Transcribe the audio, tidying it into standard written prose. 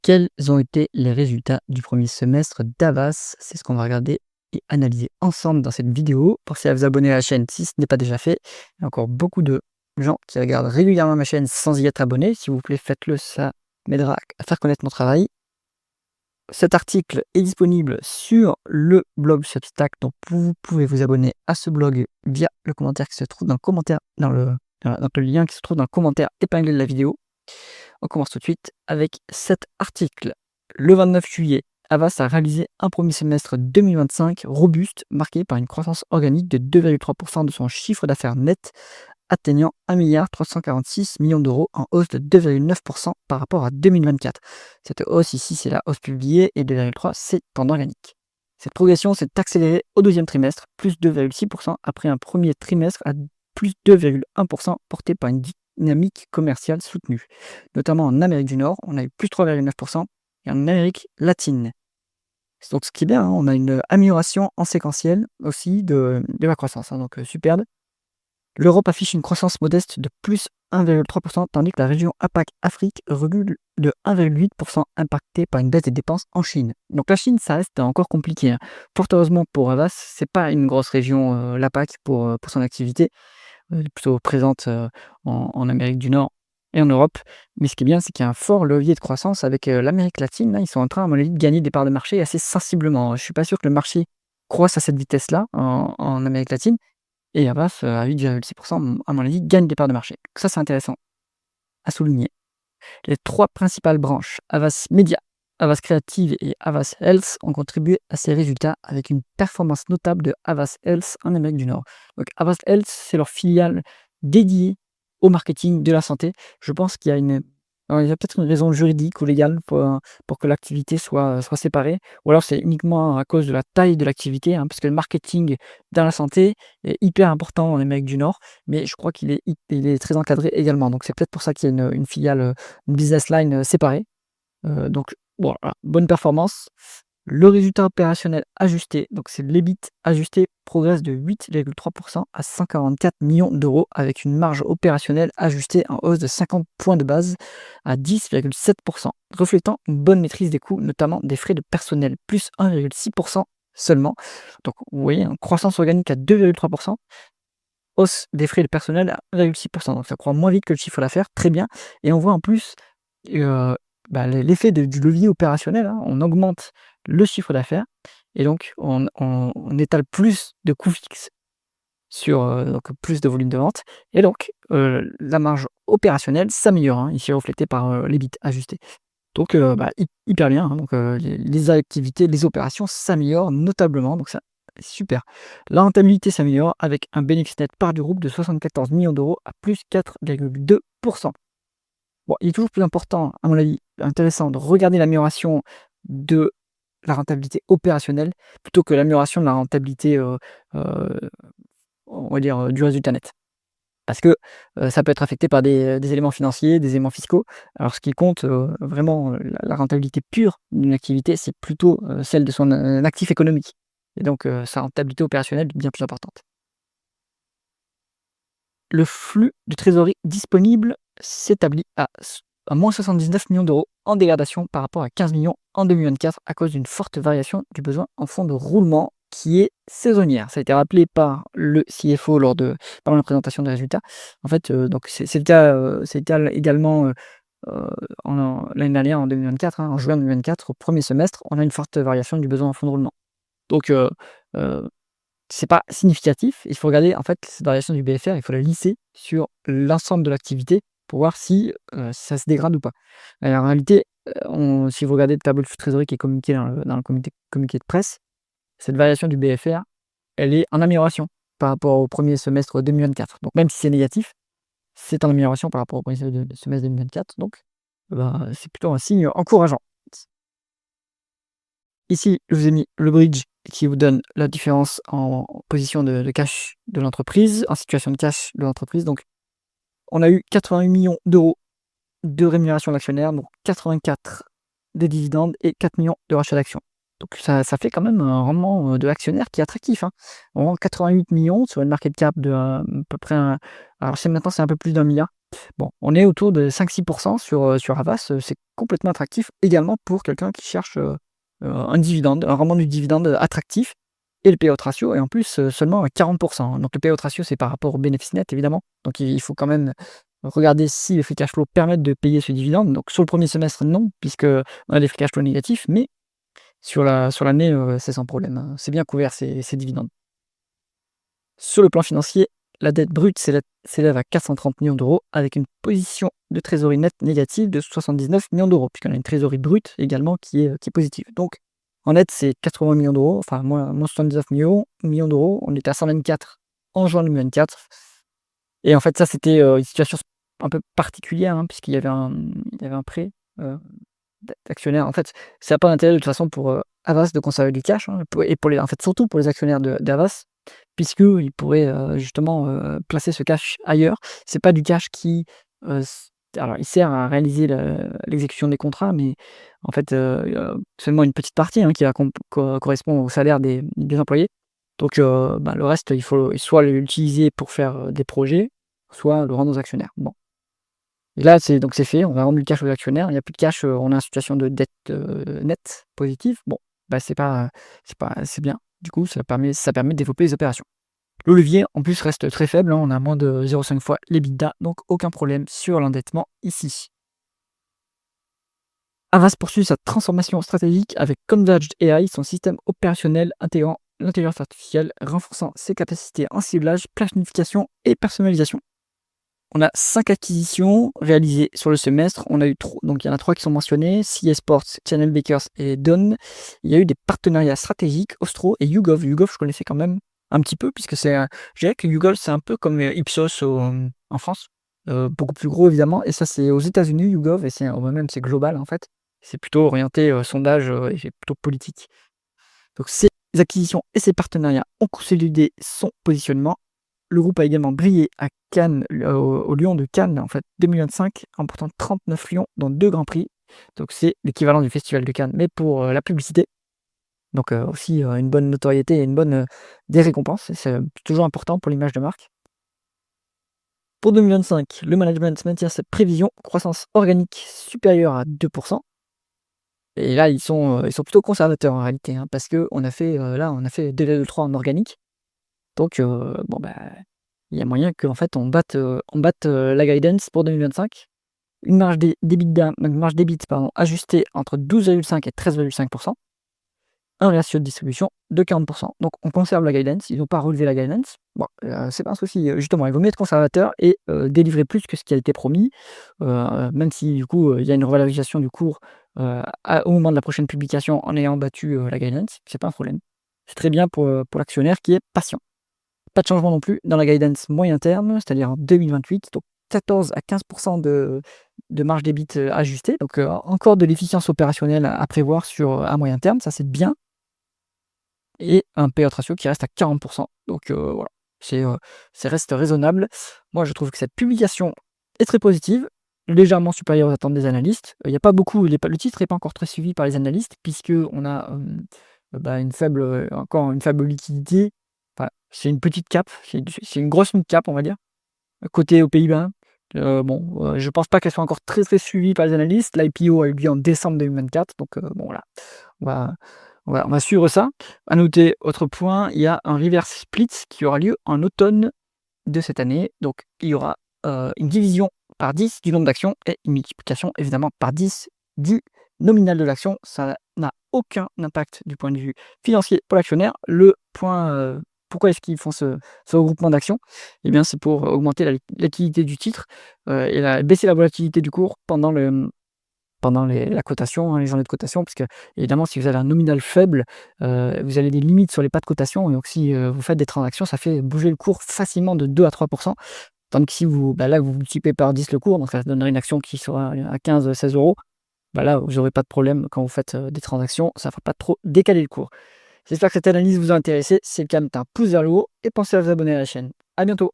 Quels ont été les résultats du premier semestre d'Avas? C'est ce qu'on va regarder et analyser ensemble dans cette vidéo. Pensez à vous abonner à la chaîne si ce n'est pas déjà fait. Il y a encore beaucoup de gens qui regardent régulièrement ma chaîne sans y être abonnés. S'il vous plaît, faites-le, ça m'aidera à faire connaître mon travail. Cet article est disponible sur le blog Substack, donc vous pouvez vous abonner à ce blog via le commentaire qui se trouve dans le commentaire, dans le lien qui se trouve dans le commentaire épinglé de la vidéo. On commence tout de suite avec cet article. Le 29 juillet, Havas a réalisé un premier semestre 2025 robuste, marqué par une croissance organique de 2,3% de son chiffre d'affaires net, atteignant 1,346 milliard d'euros, en hausse de 2,9% par rapport à 2024. Cette hausse ici, c'est la hausse publiée, et 2,3% c'est en organique. Cette progression s'est accélérée au deuxième trimestre, plus 2,6%, après un premier trimestre à plus 2,1%, porté par une dynamique commerciale soutenue. Notamment en Amérique du Nord, on a eu plus 3,9%, et en Amérique latine. Donc ce qui est bien, on a une amélioration en séquentiel aussi de la croissance, donc superbe. L'Europe affiche une croissance modeste de plus 1,3%, tandis que la région APAC-Afrique recule de 1,8%, impactée par une baisse des dépenses en Chine. Donc la Chine, ça reste encore compliqué. Fort heureusement pour Havas, c'est pas une grosse région, l'APAC, pour son activité. Elle est plutôt présente en Amérique du Nord et en Europe. Mais ce qui est bien, c'est qu'il y a un fort levier de croissance avec l'Amérique latine. Là, ils sont en train, à mon avis, de gagner des parts de marché assez sensiblement. Je ne suis pas sûr que le marché croisse à cette vitesse-là en Amérique latine. Et Havas, à 8,6%, à mon avis, gagne des parts de marché. Donc ça, c'est intéressant à souligner. Les trois principales branches, Havas Media, Havas Creative et Havas Health, ont contribué à ces résultats avec une performance notable de Havas Health en Amérique du Nord. Donc Havas Health, c'est leur filiale dédiée au marketing de la santé. Je pense qu'il y a il y a peut-être une raison juridique ou légale pour que l'activité soit séparée, ou alors c'est uniquement à cause de la taille de l'activité, parce que le marketing dans la santé est hyper important en Amérique du Nord, mais je crois il est très encadré également. Donc c'est peut-être pour ça qu'il y a une filiale, une business line séparée. Donc bon, voilà, bonne performance. Le résultat opérationnel ajusté, donc c'est l'EBIT ajusté, progresse de 8,3% à 144 millions d'euros, avec une marge opérationnelle ajustée en hausse de 50 points de base à 10,7%, reflétant une bonne maîtrise des coûts, notamment des frais de personnel, plus 1,6% seulement. Donc vous voyez, une croissance organique à 2,3%, hausse des frais de personnel à 1,6%. Donc ça croît moins vite que le chiffre d'affaires, très bien. Et on voit en plus l'effet du levier opérationnel, on augmente le chiffre d'affaires et donc on étale plus de coûts fixes sur, donc plus de volume de vente, et donc la marge opérationnelle s'améliore, ici reflétée par l'EBIT ajusté. Donc hyper bien, donc les activités, les opérations s'améliorent notablement, donc ça, super. La rentabilité s'améliore avec un bénéfice net part du groupe de 74 millions d'euros à plus 4,2%. Bon, il est toujours plus important, à mon avis, intéressant de regarder l'amélioration de la rentabilité opérationnelle plutôt que l'amélioration de la rentabilité, on va dire, du résultat net. Parce que ça peut être affecté par des éléments financiers, des éléments fiscaux. Alors ce qui compte, vraiment, la rentabilité pure d'une activité, c'est plutôt celle de son actif économique, et donc sa rentabilité opérationnelle est bien plus importante. Le flux de trésorerie disponible s'établit à moins 79 millions d'euros, en dégradation par rapport à 15 millions en 2024, à cause d'une forte variation du besoin en fonds de roulement qui est saisonnière. Ça a été rappelé par le CFO pendant la présentation des résultats. En fait, donc c'est le cas, également l'année dernière, en 2024, en juin 2024, au premier semestre, on a une forte variation du besoin en fonds de roulement. Donc c'est pas significatif. Il faut regarder, en fait, cette variation du BFR, il faut la lisser sur l'ensemble de l'activité pour voir si ça se dégrade ou pas. Et en réalité, si vous regardez le tableau de flux de trésorerie qui est communiqué dans le communiqué de presse, cette variation du BFR, elle est en amélioration par rapport au premier semestre 2024. Donc même si c'est négatif, c'est en amélioration par rapport au premier semestre 2024. Donc c'est plutôt un signe encourageant. Ici, je vous ai mis le bridge qui vous donne la différence en position de cash de l'entreprise, en situation de cash de l'entreprise. Donc, on a eu 88 millions d'euros de rémunération d'actionnaire, donc 84 des dividendes et 4 millions de rachat d'actions. Donc, ça fait quand même un rendement de l'actionnaire qui est attractif. On vend 88 millions sur une market cap de à peu près, alors maintenant c'est un peu plus d'1 milliard. Bon, on est autour de 5-6 sur Havas, c'est complètement attractif également pour quelqu'un qui cherche, un dividende, un rendement du dividende attractif et le payout ratio est en plus, seulement à 40 hein. Donc le payout ratio, c'est par rapport au bénéfice net évidemment. Donc il faut quand même regarder si les free cash flow permettent de payer ce dividende. Donc sur le premier semestre, non, puisqu'on a des free cash flow négatifs, mais sur l'année, c'est sans problème, hein. C'est bien couvert ces dividendes. Sur le plan financier, la dette brute s'élève à 430 millions d'euros avec une position de trésorerie nette négative de 79 millions d'euros, puisqu'on a une trésorerie brute également qui est positive. Donc en net, c'est 80 millions d'euros, enfin moins 79 millions d'euros. On était à 124 en juin 2024. Et en fait, ça, c'était une situation un peu particulière, hein, puisqu'il y avait un prêt d'actionnaires. En fait, ça n'a pas d'intérêt de toute façon pour Havas de conserver du cash, hein, et pour en fait, surtout pour les actionnaires d'Havas, puisqu'ils pourraient justement placer ce cash ailleurs. C'est pas du cash qui, alors il sert à réaliser l'exécution des contrats, mais en fait, seulement une petite partie, hein, qui va correspond au salaire des employés. Donc, le reste, il faut soit l'utiliser pour faire des projets, soit le rendre aux actionnaires. Bon. Et là, c'est fait, on va rendre le cash aux actionnaires. Il n'y a plus de cash, on est en situation de dette nette positive. Bon, c'est bien. Du coup, ça permet de développer les opérations. Le levier, en plus, reste très faible, hein, on a moins de 0,5 fois l'EBITDA, donc aucun problème sur l'endettement ici. Havas poursuit sa transformation stratégique avec Converged AI, son système opérationnel intégrant l'intelligence artificielle, renforçant ses capacités en ciblage, planification et personnalisation. On a 5 acquisitions réalisées sur le semestre. On a eu donc il y en a 3 qui sont mentionnées, CA Sports, Channel Bakers et Dawn. Il y a eu des partenariats stratégiques, Ostro et YouGov. YouGov, je connaissais quand même un petit peu puisque je dirais que YouGov, c'est un peu comme Ipsos en France, beaucoup plus gros évidemment, et ça c'est aux États-Unis YouGov, et c'est global en fait. C'est plutôt orienté sondage, et c'est plutôt politique. Donc ces acquisitions et ces partenariats ont consolidé son positionnement. Le groupe a également brillé à Cannes, au Lion de Cannes, en fait, 2025, remportant 39 lions dans 2 grands prix. Donc c'est l'équivalent du festival de Cannes, mais pour la publicité. Donc aussi une bonne notoriété et des récompenses. C'est toujours important pour l'image de marque. Pour 2025, le management maintient cette prévision, croissance organique supérieure à 2 et là, ils sont plutôt conservateurs en réalité, hein, parce qu'on a fait, on a fait 2,3 en organique. Donc il y a moyen qu'en fait on batte la guidance pour 2025. Une marge d'EBIT pardon, ajustée entre 12,5 et 13,5 un ratio de distribution de 40 Donc on conserve la guidance, ils n'ont pas relevé la guidance. Bon, c'est pas un souci, justement, il vaut mieux être conservateur et délivrer plus que ce qui a été promis, même si du coup, il y a une revalorisation du cours, au moment de la prochaine publication en ayant battu, la guidance, c'est pas un problème. C'est très bien pour l'actionnaire qui est patient. Pas de changement non plus dans la guidance moyen terme, c'est-à-dire en 2028, donc 14 à 15 de marge d'EBIT ajustée. Donc encore de l'efficience opérationnelle à prévoir à moyen terme, ça c'est bien. Et un payout ratio qui reste à 40 Donc voilà, c'est reste raisonnable. Moi, je trouve que cette publication est très positive, légèrement supérieure aux attentes des analystes. Il y a pas beaucoup, le titre n'est pas encore très suivi par les analystes puisqu'on a, encore une faible liquidité. Enfin, c'est une petite cap, c'est une grosse mid cap, on va dire, côté aux Pays-Bas. Je pense pas qu'elle soit encore très, très suivie par les analystes. L'IPO a eu lieu en décembre 2024, donc bon voilà, on va on va suivre ça. À noter, autre point, il y a un reverse split qui aura lieu en automne de cette année. Donc il y aura, une division par 10 du nombre d'actions et une multiplication évidemment par 10 du nominal de l'action. Ça n'a aucun impact du point de vue financier pour l'actionnaire. Le point, pourquoi est-ce qu'ils font ce regroupement d'actions? Eh bien, c'est pour augmenter la liquidité du titre, et baisser la volatilité du cours pendant la cotation, hein, les journées de cotation, parce que évidemment, si vous avez un nominal faible, vous avez des limites sur les pas de cotation, et donc si vous faites des transactions, ça fait bouger le cours facilement de 2 à 3 tandis que si là, vous multipliez par 10 le cours, donc ça donnerait une action qui sera à 15-16 €. Là, vous n'aurez pas de problème quand vous faites des transactions, ça ne fera pas trop décaler le cours. J'espère que cette analyse vous a intéressé. Si c'est le cas, mettez un pouce vers le haut et pensez à vous abonner à la chaîne. À bientôt.